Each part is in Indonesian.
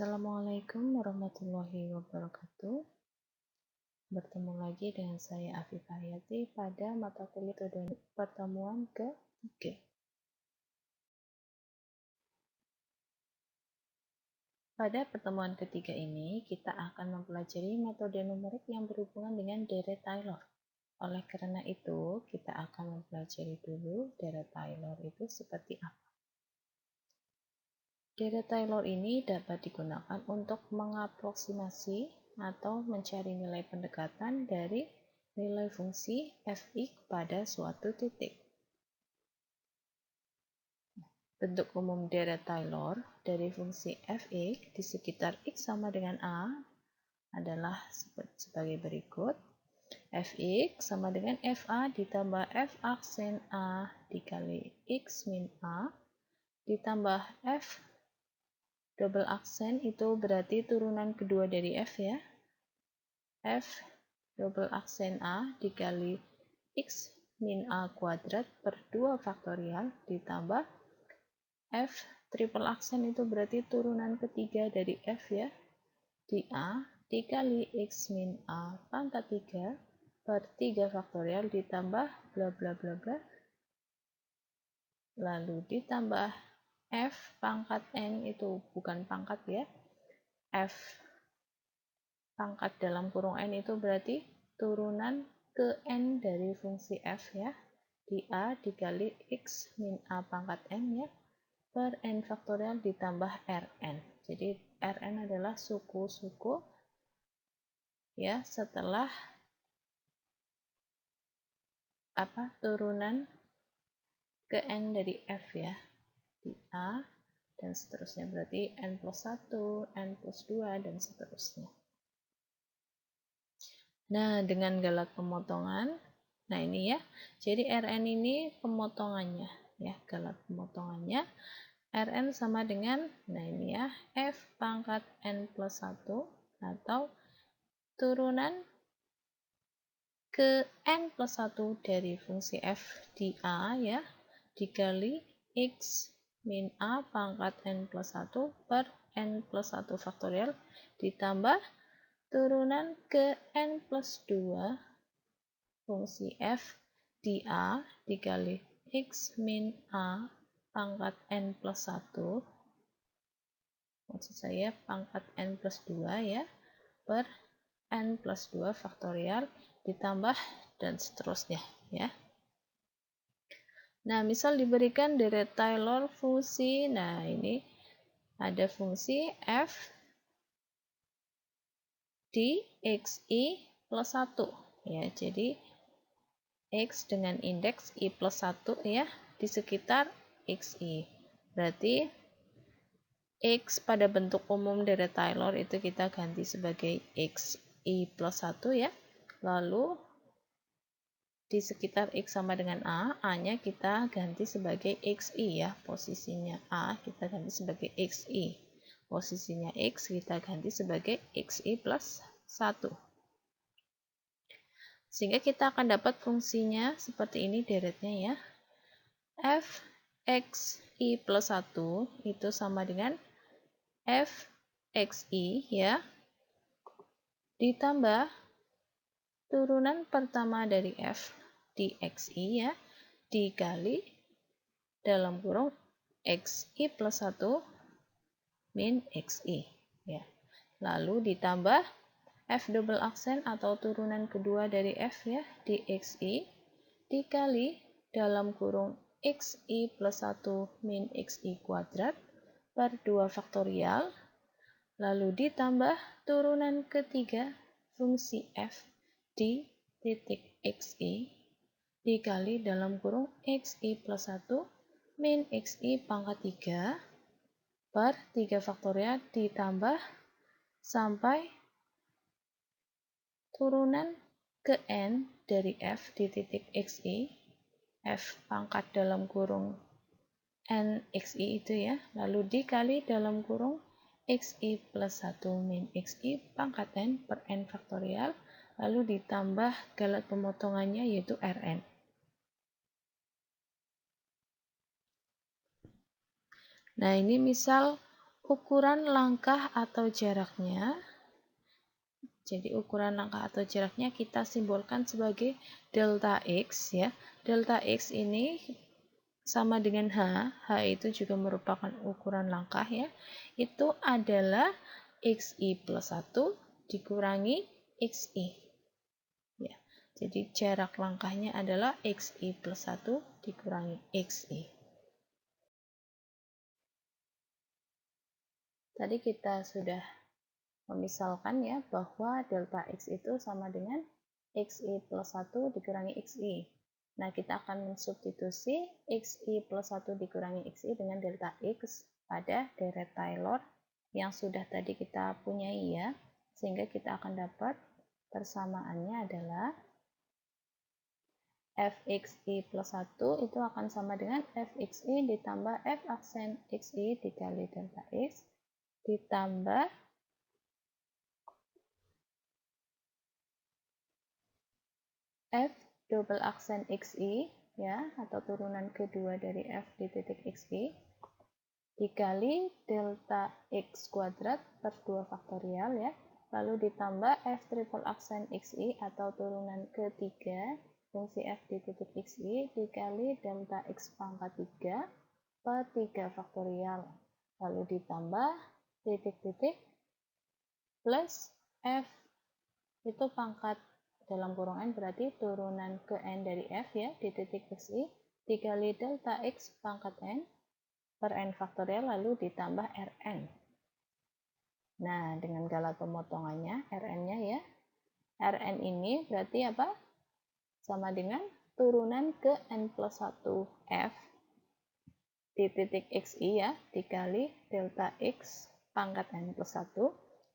Assalamualaikum warahmatullahi wabarakatuh. Bertemu lagi dengan saya Afifah Hayati pada mata kuliah metode pertemuan ketiga. Pada pertemuan ketiga ini, kita akan mempelajari metode numerik yang berhubungan dengan deret Taylor. Oleh karena itu, kita akan mempelajari dulu deret Taylor itu seperti apa. Deret Taylor ini dapat digunakan untuk mengaproksimasi atau mencari nilai pendekatan dari nilai fungsi f(x) pada suatu titik. Bentuk umum deret Taylor dari fungsi f(x) di sekitar x sama dengan a adalah sebagai berikut. F(x) sama dengan fa ditambah f aksen a dikali x min a ditambah f double aksen itu berarti turunan kedua dari f ya. F double aksen a dikali x min a kuadrat per 2 faktorial ditambah f triple aksen itu berarti turunan ketiga dari f ya. Di a dikali x min a pangkat 3 per 3 faktorial ditambah bla bla bla bla. Lalu ditambah f pangkat n itu bukan pangkat ya. F pangkat dalam kurung n itu berarti turunan ke n dari fungsi f ya. Di a dikali x min a pangkat n ya per n faktorial ditambah rn. Jadi rn adalah suku-suku ya setelah turunan ke n dari f ya. Di a dan seterusnya berarti n plus 1, n plus 2 dan seterusnya. Nah, dengan galak pemotongan, nah ini ya, jadi Rn ini pemotongannya, ya, galak pemotongannya, Rn sama dengan, nah ini ya, F pangkat N plus 1, atau turunan ke N plus 1 dari fungsi F di A, ya, dikali X min A pangkat N plus 1 per N plus 1 faktorial, ditambah turunan ke n plus 2 fungsi f di a dikali x min a pangkat n plus 1 maksud saya pangkat n plus 2 ya per n plus 2 faktorial ditambah dan seterusnya ya. Nah, misal diberikan deret Taylor fungsi, nah ini ada fungsi f di xi plus 1 ya, jadi x dengan indeks i plus 1 ya di sekitar xi, berarti x pada bentuk umum deret Taylor itu kita ganti sebagai xi plus 1 ya, lalu di sekitar x sama dengan a nya kita ganti sebagai xi ya, posisinya a kita ganti sebagai xi, posisinya x kita ganti sebagai xi plus 1. Sehingga kita akan dapat fungsinya seperti ini deretnya ya. F xi plus 1 itu sama dengan f xi ya, ditambah turunan pertama dari f di xi ya, dikali dalam kurung xi plus 1 min xi ya. Lalu ditambah f double aksen atau turunan kedua dari f ya di xi dikali dalam kurung xi plus 1 min xi kuadrat per 2 faktorial, lalu ditambah turunan ketiga fungsi f di titik xi dikali dalam kurung xi plus 1 min xi pangkat 3 per 3 faktorial ditambah sampai turunan ke n dari f di titik xi, f pangkat dalam kurung n xi itu ya, lalu dikali dalam kurung xi plus 1 min xi pangkat n per n faktorial, lalu ditambah galak pemotongannya yaitu Rn. Nah, ini misal ukuran langkah atau jaraknya. Jadi ukuran langkah atau jaraknya kita simbolkan sebagai delta X ya. Delta X ini sama dengan H. H itu juga merupakan ukuran langkah ya. Itu adalah XI plus 1 dikurangi XI. Ya. Jadi jarak langkahnya adalah XI plus 1 dikurangi XI. Tadi kita sudah memisalkan ya bahwa delta X itu sama dengan XI plus 1 dikurangi XI. Nah, kita akan mensubstitusi XI plus 1 dikurangi XI dengan delta X pada deret Taylor yang sudah tadi kita punyai ya. Sehingga kita akan dapat persamaannya adalah Fxi plus 1 itu akan sama dengan Fxi ditambah F aksen Xi dikali delta X ditambah F double aksen XI ya, atau turunan kedua dari F di titik XI dikali delta X kuadrat per 2 faktorial ya, lalu ditambah F triple aksen XI atau turunan ketiga fungsi F di titik XI dikali delta X pangkat 3 per 3 faktorial, lalu ditambah titik-titik plus F itu pangkat dalam kurung N berarti turunan ke N dari F ya di titik XI dikali delta X pangkat N per N faktorial lalu ditambah Rn. Nah, dengan skala pemotongannya Rn-nya ya. Rn ini berarti apa? Sama dengan turunan ke N plus 1 F di titik XI ya dikali delta X pangkat N plus 1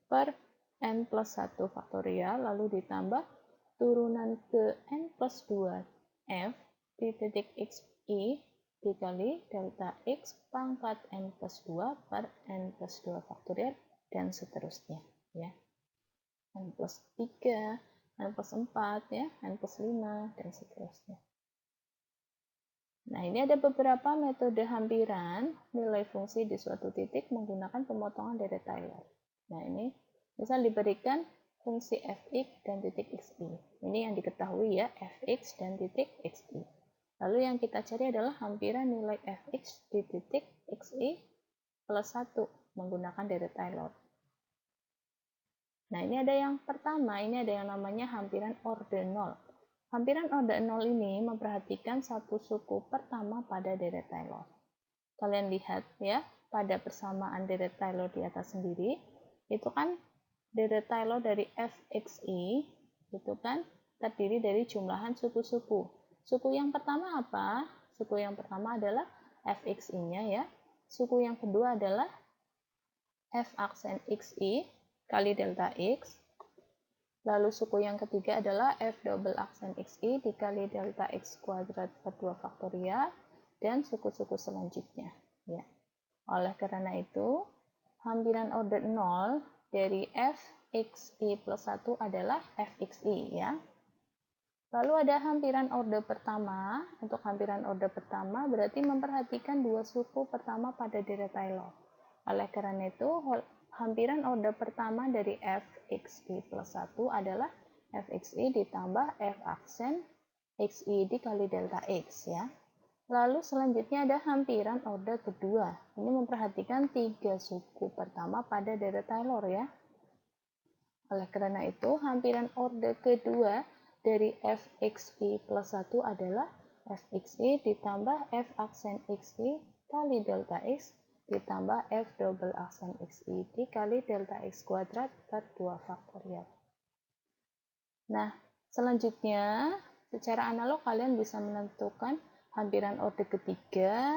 per N plus 1 faktorial lalu ditambah turunan ke N plus 2 F di titik XI dikali delta X pangkat N plus 2 per N plus 2 faktorial dan seterusnya ya. N plus 3, N plus 4 ya, N plus 5 dan seterusnya. Nah, ini ada beberapa metode hampiran nilai fungsi di suatu titik menggunakan pemotongan deret Taylor. Nah, ini misal diberikan fungsi fx dan titik xi. Ini yang diketahui ya, fx dan titik xi. Lalu yang kita cari adalah hampiran nilai fx di titik xi plus 1 menggunakan deret Taylor. Nah, ini ada yang pertama, ini ada yang namanya hampiran orde 0. Hampiran orde 0 ini memperhatikan satu suku pertama pada deret Taylor. Kalian lihat ya, pada persamaan deret Taylor di atas sendiri, itu kan deret Taylor dari fxi itu kan terdiri dari jumlahan suku-suku. Suku yang pertama apa? Suku yang pertama adalah fxi-nya ya. Suku yang kedua adalah f aksen xi kali delta x. Lalu suku yang ketiga adalah f double aksen xi dikali delta x kuadrat per 2 faktorial dan suku-suku selanjutnya ya. Oleh karena itu, hampiran orde 0 dari fxi plus 1 adalah fxi ya. Lalu ada hampiran orde pertama. Untuk hampiran orde pertama berarti memperhatikan dua suku pertama pada deret Taylor. Oleh karena itu, hampiran orde pertama dari fxi plus 1 adalah fxi ditambah f aksen xi dikali delta x ya. Lalu selanjutnya ada hampiran orde kedua. Ini memperhatikan tiga suku pertama pada deret Taylor ya. Oleh karena itu, hampiran orde kedua dari fxi plus 1 adalah fxi ditambah f aksen xi kali delta x ditambah f double aksen xi dikali delta x kuadrat per 2 faktorial. Nah, selanjutnya secara analog kalian bisa menentukan hampiran orde ketiga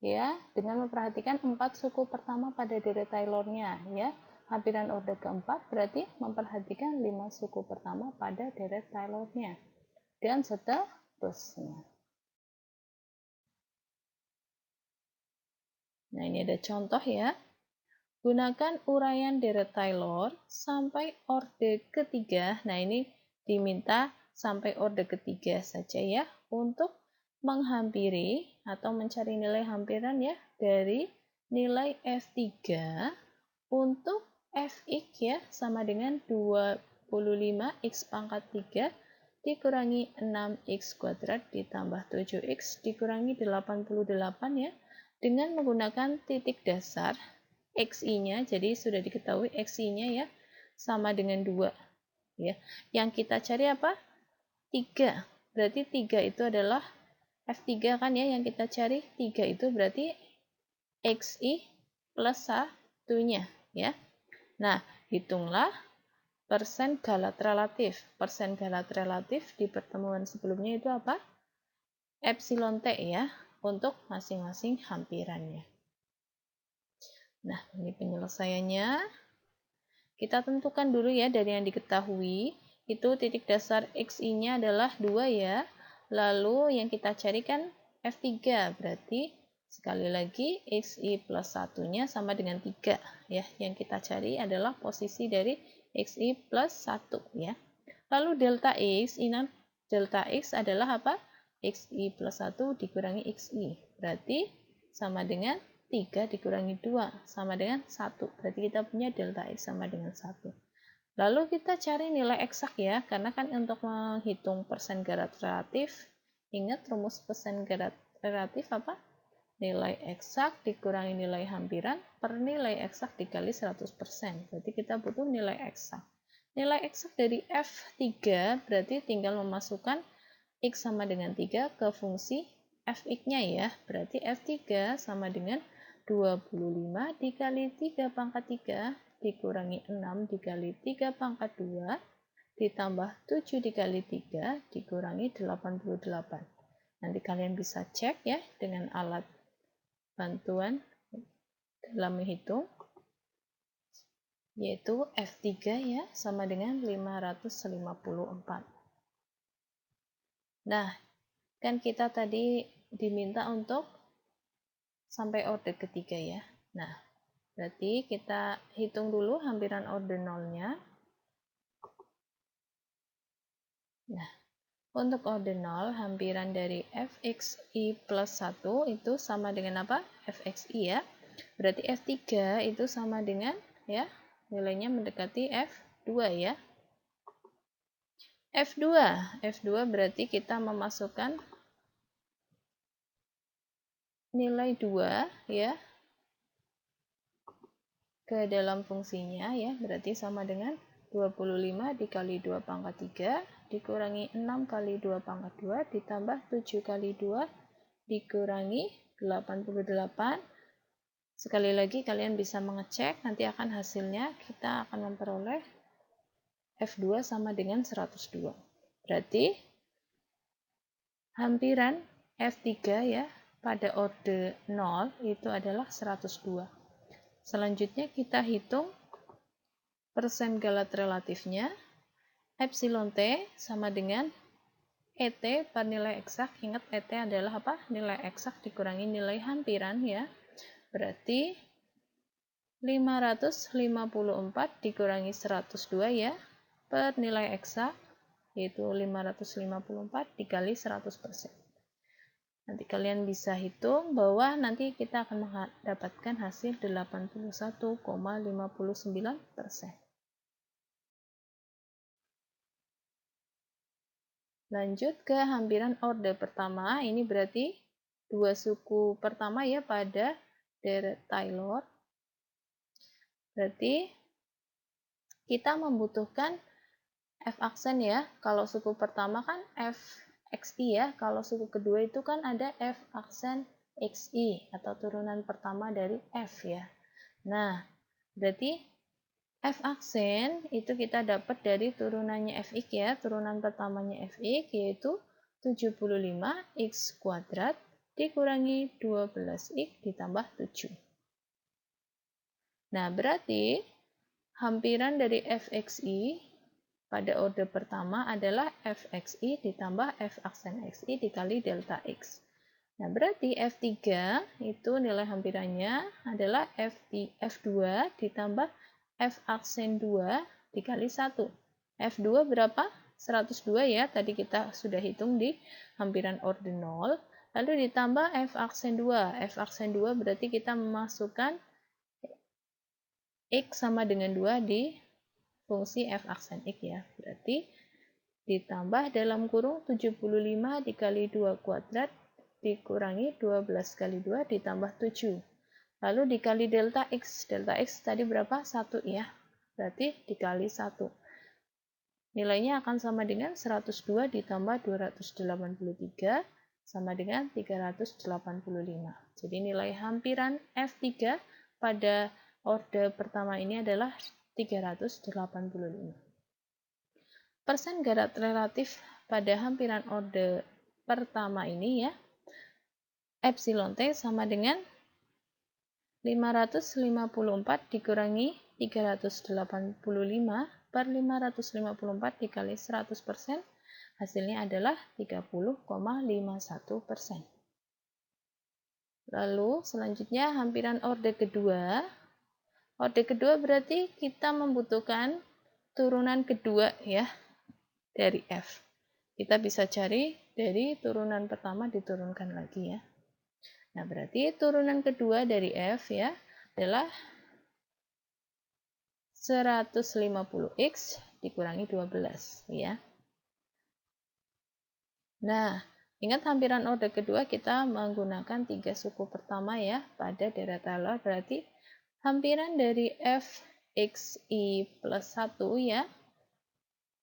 ya dengan memperhatikan 4 suku pertama pada deret Taylor-nya ya. Hampiran orde keempat berarti memperhatikan 5 suku pertama pada deret Taylor-nya dan seterusnya. Nah, ini ada contoh ya. Gunakan uraian deret Taylor sampai orde ketiga. Nah, ini diminta sampai orde ketiga saja ya untuk menghampiri atau mencari nilai hampiran ya dari nilai F3 untuk Fx ya sama dengan 25x pangkat 3 dikurangi 6x kuadrat ditambah 7x dikurangi 88 ya, dengan menggunakan titik dasar xi-nya. Jadi sudah diketahui xi-nya ya sama dengan 2 ya. Yang kita cari apa? 3. Berarti 3 itu adalah F3 kan ya yang kita cari. 3 itu berarti xi plus 1-nya ya. Nah, hitunglah persen galat relatif. Persen galat relatif di pertemuan sebelumnya itu apa? Epsilon T ya, untuk masing-masing hampirannya. Nah, ini penyelesaiannya. Kita tentukan dulu ya dari yang diketahui. Itu titik dasar xi-nya adalah 2 ya. Lalu yang kita carikan F3. Berarti sekali lagi xi plus 1-nya sama dengan 3 ya. Yang kita cari adalah posisi dari xi plus 1 ya. Lalu delta x, ini delta x adalah apa? Xi plus 1 dikurangi xi. Berarti sama dengan 3 dikurangi 2 sama dengan 1. Berarti kita punya delta x sama dengan 1. Lalu kita cari nilai eksak ya, karena kan untuk menghitung persen galat relatif, ingat rumus persen galat relatif apa? Nilai eksak dikurangi nilai hampiran per nilai eksak dikali 100%. Berarti kita butuh nilai eksak. Nilai eksak dari F3 berarti tinggal memasukkan x sama dengan 3 ke fungsi fx-nya ya. Berarti F3 sama dengan 25 dikali 3 pangkat 3 dikurangi 6 dikali 3 pangkat 2 ditambah 7 dikali 3 dikurangi 88. Nanti kalian bisa cek ya dengan alat bantuan dalam menghitung, yaitu F3 ya sama dengan 554. Nah, kan kita tadi diminta untuk sampai order ketiga ya. Nah, berarti kita hitung dulu hampiran order nolnya. Nah, untuk order 0, hampiran dari fxi plus 1 itu sama dengan apa? Fxi ya. Berarti F3 itu sama dengan ya, nilainya mendekati F2 ya. F2 berarti kita memasukkan nilai 2 ya ke dalam fungsinya ya. Berarti sama dengan 25 dikali 2 pangkat 3 dikurangi 6 kali 2 pangkat 2 ditambah 7 kali 2 dikurangi 88. Sekali lagi kalian bisa mengecek, nanti akan hasilnya kita akan memperoleh F2 sama dengan 102. Berarti hampiran F3 ya pada orde 0 itu adalah 102. Selanjutnya kita hitung persen galat relatifnya. Epsilon T sama dengan ET per nilai eksak. Ingat ET adalah apa? Nilai eksak dikurangi nilai hampiran ya. Berarti 554 dikurangi 102 ya per nilai eksak, yaitu 554 dikali 100%. Nanti kalian bisa hitung bahwa nanti kita akan mendapatkan hasil 81,59%. Lanjut ke hampiran orde pertama, ini berarti dua suku pertama ya pada deret Taylor. Berarti kita membutuhkan F aksen ya. Kalau suku pertama kan F xi ya. Kalau suku kedua itu kan ada F aksen xi atau turunan pertama dari F ya. Nah, berarti F aksen itu kita dapat dari turunannya Fx ya. Turunan pertamanya Fx yaitu 75x kuadrat dikurangi 12x ditambah 7. Nah, berarti hampiran dari Fxi pada orde pertama adalah Fxi ditambah F aksen xi dikali delta x. Nah, berarti F3 itu nilai hampirannya adalah F2 ditambah F aksen 2 dikali 1. F2 berapa? 102 ya, tadi kita sudah hitung di hampiran orde 0. Lalu ditambah f aksen 2. F aksen 2 berarti kita memasukkan x sama dengan 2 di fungsi f aksen x ya. Berarti ditambah dalam kurung 75 dikali 2 kuadrat dikurangi 12 kali 2 ditambah 7. Lalu dikali delta x. Delta x tadi berapa? 1 ya. Berarti dikali 1. Nilainya akan sama dengan 102 ditambah 283 sama dengan 385. Jadi nilai hampiran F3 pada orde pertama ini adalah 385. Persen garat relatif pada hampiran orde pertama ini ya, epsilon T sama dengan 554 dikurangi 385 per 554 dikali 100%, hasilnya adalah 30,51%. Lalu selanjutnya hampiran orde kedua. Orde kedua berarti kita membutuhkan turunan kedua ya dari F. Kita bisa cari dari turunan pertama diturunkan lagi ya. Nah, berarti turunan kedua dari F ya adalah 150x dikurangi 12 ya. Nah, ingat hampiran orde kedua kita menggunakan 3 suku pertama ya pada deret Taylor, berarti hampiran dari fxi plus 1 ya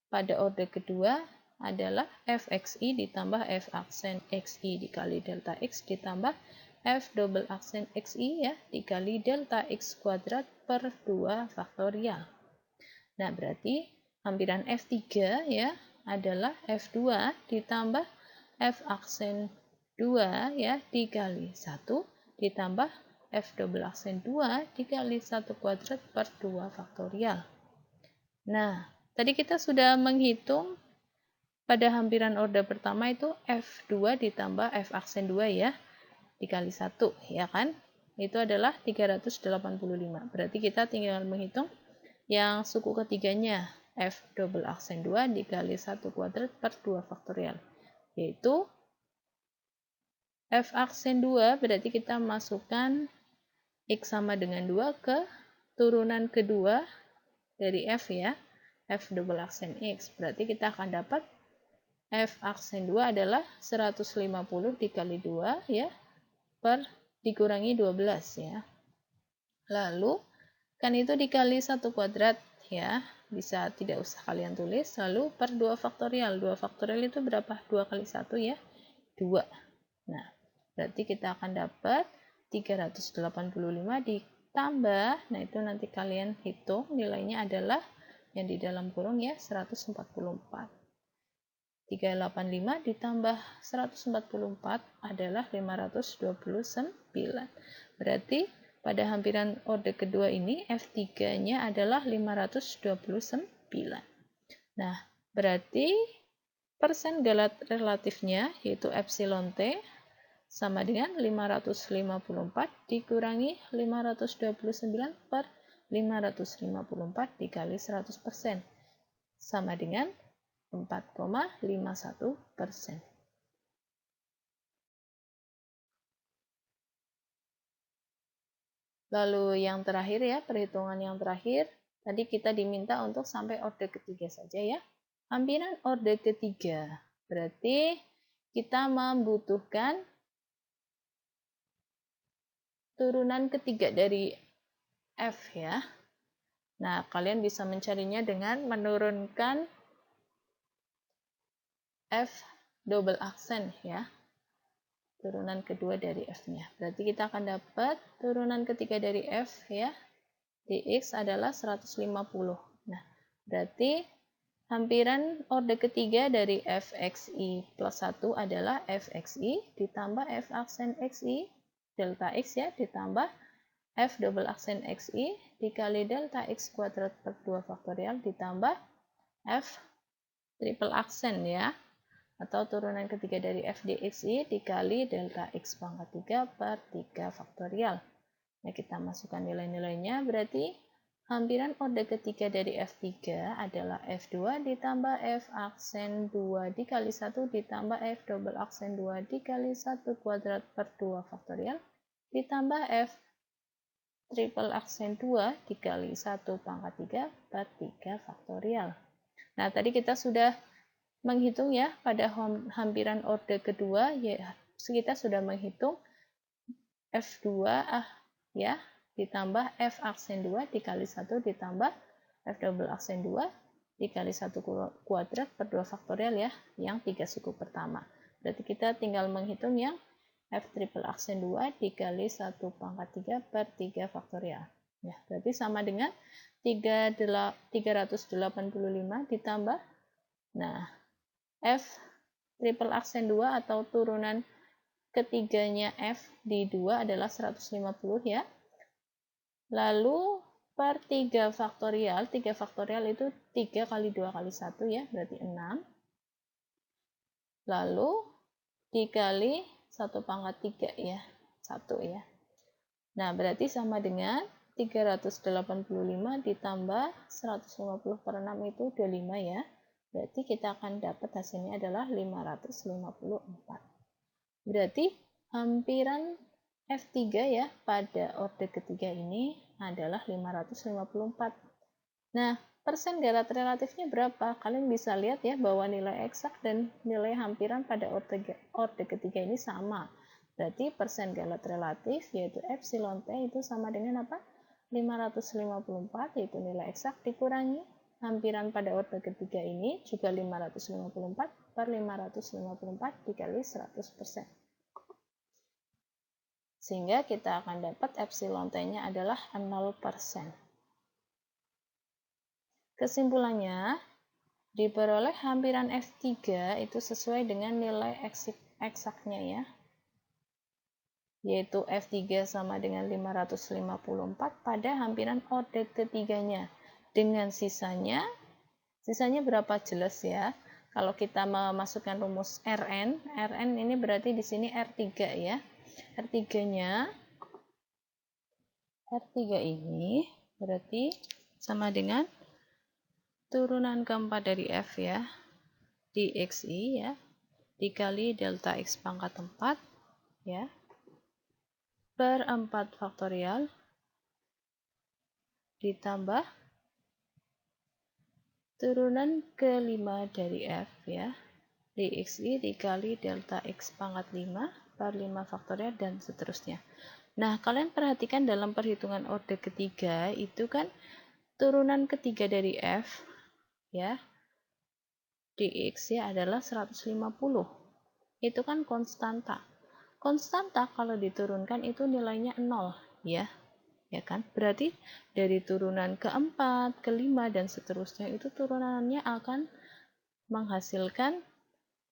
pada orde kedua adalah fxi ditambah f aksen xi dikali delta x ditambah f double aksen xi ya dikali delta x kuadrat per 2 faktorial. Nah, berarti hampiran F3 ya adalah F2 ditambah f aksen 2 ya dikali 1 ditambah f double aksen 2 dikali 1 kuadrat per 2 faktorial. Nah, tadi kita sudah menghitung pada hampiran orde pertama itu F2 ditambah f aksen 2 ya dikali 1 ya kan, itu adalah 385. Berarti kita tinggal menghitung yang suku ketiganya f double aksen 2 dikali 1 kuadrat per 2 faktorial, yaitu f aksen 2 berarti kita masukkan x sama dengan 2 ke turunan kedua dari f ya, f double aksen x, berarti kita akan dapat f aksen 2 adalah 150 dikali 2 ya per dikurangi 12 ya. Lalu kan itu dikali 1 kuadrat ya, bisa tidak usah kalian tulis, lalu per 2 faktorial. 2 faktorial itu berapa? 2 kali 1 ya, 2. Nah, berarti kita akan dapat 385 ditambah, nah itu nanti kalian hitung nilainya adalah yang di dalam kurung ya 144. 385 ditambah 144 adalah 529. Berarti pada hampiran orde kedua ini F3-nya adalah 529. Nah, berarti persen garat relatifnya yaitu epsilon T sama dengan 554 dikurangi 529 per 554 dikali 100% sama dengan 4,51%. Lalu yang terakhir ya, perhitungan yang terakhir, tadi kita diminta untuk sampai orde ketiga saja ya. Hampiran orde ketiga, berarti kita membutuhkan turunan ketiga dari F ya. Nah, kalian bisa mencarinya dengan menurunkan F double aksen ya, turunan kedua dari F-nya. Berarti kita akan dapat turunan ketiga dari F ya, dx adalah 150. Nah, berarti hampiran orde ketiga dari fxi plus 1 adalah fxi ditambah f aksen xi delta x ya ditambah f double aksen xi dikali delta x kuadrat per 2 faktorial ditambah f triple aksen ya, atau turunan ketiga dari f dxi dikali delta x pangkat 3 per 3 faktorial. Nah, kita masukkan nilai-nilainya, berarti hampiran orde ketiga dari F3 adalah F2 ditambah F aksen 2 dikali 1 ditambah F double aksen 2 dikali 1 kuadrat per 2 faktorial ditambah F triple aksen 2 dikali 1 pangkat 3 per 3 faktorial. Nah, tadi kita sudah menghitung ya pada hampiran orde kedua, ya kita sudah menghitung F2 ya ditambah F aksen 2 dikali 1 ditambah F double aksen 2 dikali 1 kuadrat per 2 faktorial ya, yang 3 suku pertama. Berarti kita tinggal menghitung yang F triple aksen 2 dikali 1 pangkat 3 per 3 faktorial. Ya, berarti sama dengan 385 ditambah, nah, F triple aksen 2 atau turunan ketiganya F di 2 adalah 150 ya. Lalu per 3 faktorial itu 3 kali 2 kali 1 ya, berarti 6. Lalu dikali 1 pangkat 3 ya, 1 ya. Nah, berarti sama dengan 385 ditambah 150 per 6 itu 25 ya. Berarti kita akan dapat hasilnya adalah 554. Berarti hampiran F3 ya pada orde ketiga ini adalah 554. Nah, persen galat relatifnya berapa? Kalian bisa lihat ya bahwa nilai eksak dan nilai hampiran pada orde ketiga ini sama. Berarti persen galat relatif yaitu epsilon T itu sama dengan apa? 554 yaitu nilai eksak dikurangi hampiran pada orde ketiga ini juga 554 per 554 dikali 100%. Sehingga kita akan dapat epsilon T-nya adalah 0%. Kesimpulannya, diperoleh hampiran F3 itu sesuai dengan nilai eksaknya ya, yaitu F3 sama dengan 554 pada hampiran orde ketiganya. Dengan sisanya berapa jelas ya. Kalau kita memasukkan rumus Rn ini berarti di sini R3 ya. R3 ini berarti sama dengan turunan keempat dari F ya, dxi ya, dikali delta x pangkat 4 ya, per 4 faktorial ditambah turunan kelima dari F ya, dxi dikali delta x pangkat 5 per 5 faktorial dan seterusnya. Nah, kalian perhatikan dalam perhitungan orde ketiga itu kan turunan ketiga dari F ya, dx ya adalah 150. Itu kan konstanta. Konstanta kalau diturunkan itu nilainya 0 ya. Ya kan? Berarti dari turunan keempat, kelima dan seterusnya itu turunannya akan menghasilkan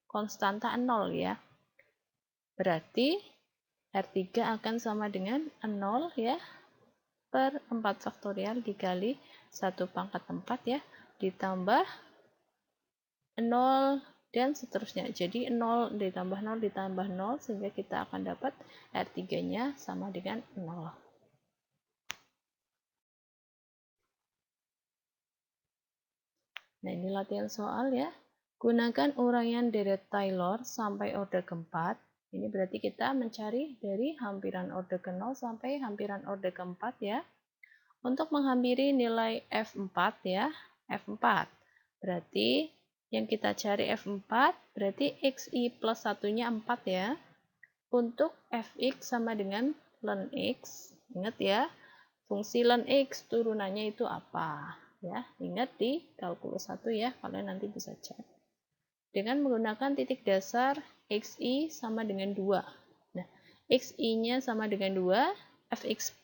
konstanta 0 ya. Berarti R3 akan sama dengan 0 ya per 4 faktorial dikali 1 pangkat 4 ya, ditambah 0 dan seterusnya. Jadi 0 ditambah 0 ditambah 0 sehingga kita akan dapat R3-nya sama dengan 0. Nah, ini latihan soal ya. Gunakan uraian deret Taylor sampai orde keempat. Ini berarti kita mencari dari hampiran orde ke-0 sampai hampiran orde keempat ya. Untuk menghampiri nilai F4 ya, F4. Berarti yang kita cari F4, berarti XI plus 1-nya 4 ya. Untuk Fx sama dengan ln X. Ingat ya, fungsi ln X turunannya itu apa? Ya, ingat di kalkulus 1 ya, kalian nanti bisa cek. Dengan menggunakan titik dasar XI sama dengan 2. Nah, XI-nya sama dengan 2, Fx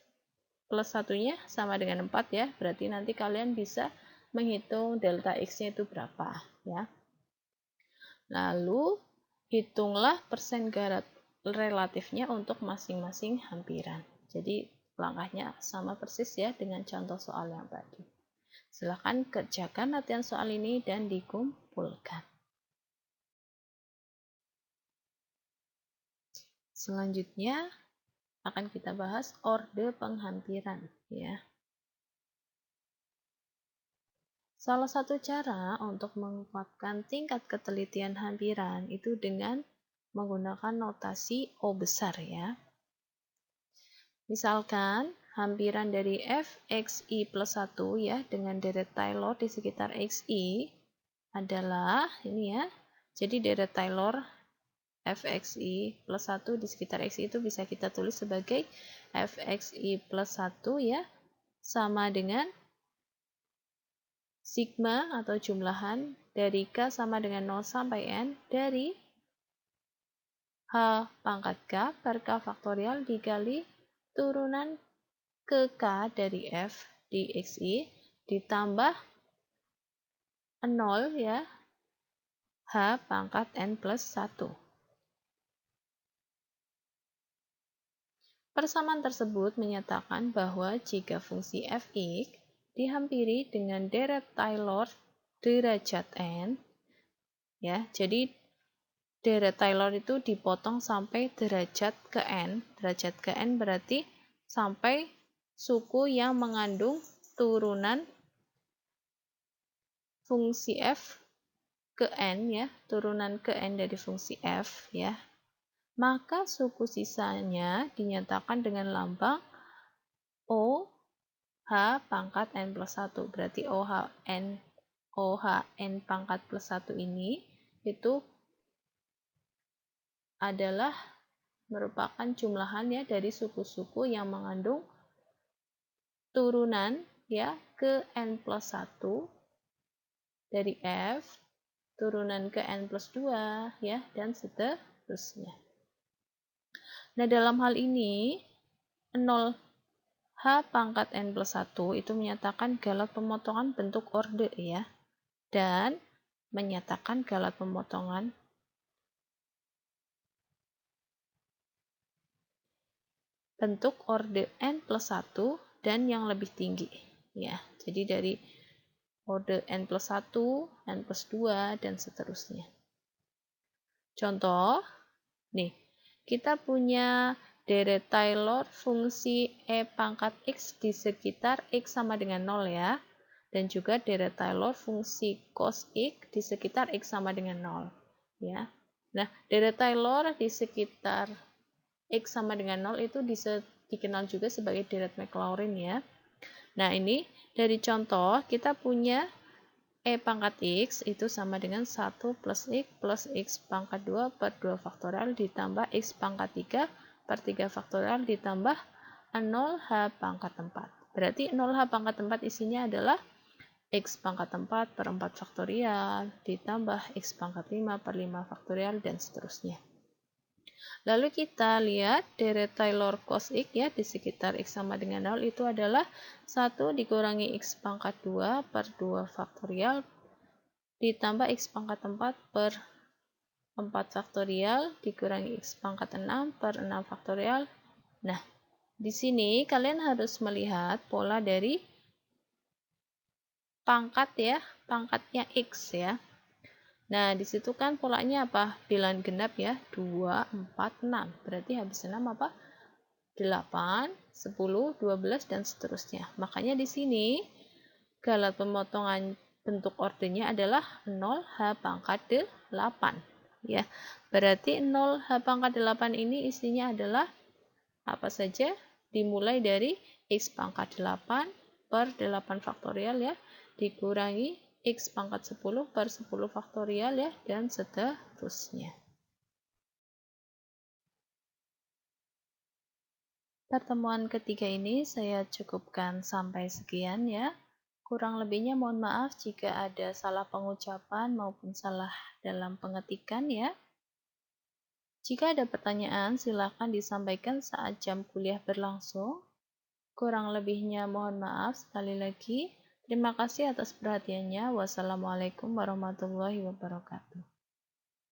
plus 1-nya sama dengan 4 ya. Berarti nanti kalian bisa menghitung delta X-nya itu berapa ya. Lalu, hitunglah persen garat relatifnya untuk masing-masing hampiran. Jadi, langkahnya sama persis ya dengan contoh soal yang tadi. Silahkan kerjakan latihan soal ini dan dikumpulkan. Selanjutnya akan kita bahas orde penghampiran ya. Salah satu cara untuk menguatkan tingkat ketelitian hampiran itu dengan menggunakan notasi O besar ya. Misalkan hampiran dari fxi plus 1 ya dengan deret Taylor di sekitar xi adalah ini ya. Jadi deret Taylor fxi plus 1 di sekitar xi itu bisa kita tulis sebagai fxi plus 1 ya sama dengan sigma atau jumlahan dari K sama dengan 0 sampai N dari H pangkat K per K faktorial dikali turunan ke K dari F di XI ditambah 0 ya H pangkat N plus 1. Persamaan tersebut menyatakan bahwa jika fungsi fx dihampiri dengan deret Taylor derajat N ya, jadi deret Taylor itu dipotong sampai derajat ke N. Derajat ke N berarti sampai suku yang mengandung turunan fungsi f ke N ya, turunan ke N dari fungsi f ya. Maka suku sisanya dinyatakan dengan lambang OH pangkat N plus 1. Berarti OHN pangkat plus 1 ini itu adalah merupakan jumlahan ya dari suku-suku yang mengandung turunan ya ke N plus 1 dari F, turunan ke N plus 2 ya, dan seterusnya. Nah, dalam hal ini 0H pangkat N plus 1 itu menyatakan galat pemotongan bentuk orde ya, dan menyatakan galat pemotongan bentuk orde N plus 1 dan yang lebih tinggi ya. Jadi dari orde N plus 1, N plus 2, dan seterusnya. Contoh, nih, kita punya deret Taylor fungsi E pangkat X di sekitar X sama dengan 0 ya. Dan juga deret Taylor fungsi cos X di sekitar X sama dengan 0 ya. Nah, deret Taylor di sekitar X sama dengan 0 itu dikenal juga sebagai deret Maclaurin ya. Nah, ini dari contoh kita punya E pangkat X itu sama dengan 1 plus X pangkat 2 per 2 faktorial ditambah X pangkat 3 per 3 faktorial ditambah 0H pangkat 4. Berarti 0H pangkat 4 isinya adalah X pangkat 4 per 4 faktorial ditambah X pangkat 5 per 5 faktorial dan seterusnya. Lalu kita lihat deret Taylor cos X ya di sekitar X sama dengan 0 itu adalah 1 dikurangi X pangkat 2 per 2 faktorial ditambah X pangkat 4 per 4 faktorial dikurangi X pangkat 6 per 6 faktorial. Nah, di sini kalian harus melihat pola dari pangkat ya, pangkatnya X ya. Nah, di situ kan polanya apa? Bilangan genap ya, 2, 4, 6. Berarti habis 6 apa? 8, 10, 12, dan seterusnya. Makanya di sini galat pemotongan bentuk ordenya adalah 0H pangkat 8. Ya, berarti 0H pangkat 8 ini isinya adalah apa saja? Dimulai dari X pangkat 8 per 8 faktorial ya, dikurangi X pangkat 10 per 10 faktorial ya, dan seterusnya. Pertemuan ketiga ini saya cukupkan sampai sekian ya. Kurang lebihnya mohon maaf jika ada salah pengucapan maupun salah dalam pengetikan ya. Jika ada pertanyaan silakan disampaikan saat jam kuliah berlangsung. Kurang lebihnya mohon maaf sekali lagi. Terima kasih atas perhatiannya. Wassalamualaikum warahmatullahi wabarakatuh.